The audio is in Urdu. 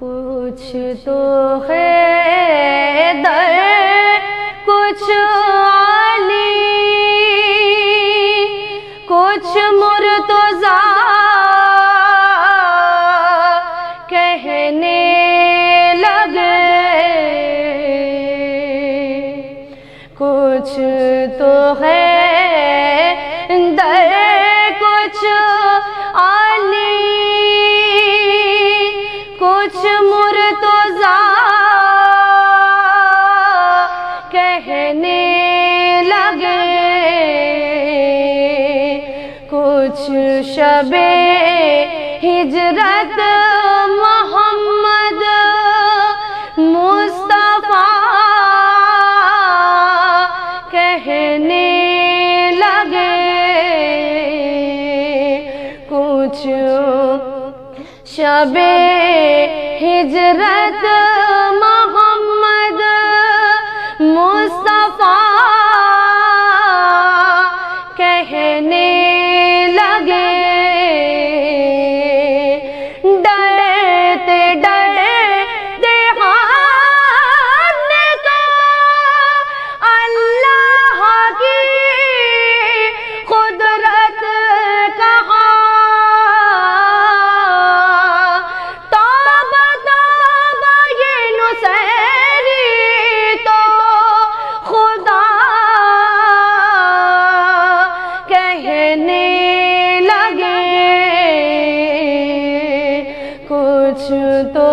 کچھ تو ہے در کچھ علی، کچھ مرتضیٰ کہنے لگے، کچھ تو ہے در کچھ علی، کچھ مرتضیٰ کہنے لگے، کچھ شب ہجرت محمد مصطفیٰ کہنے لگے، کچھ شب ہجرت محمد مصطفیٰ کہنے لگے، ڈرتے ڈرتے ہم نے کہا اللہ کی قدرت کہا، توبہ توبہ یہ نصیری تو خدا کہنے لگے، کچھ تو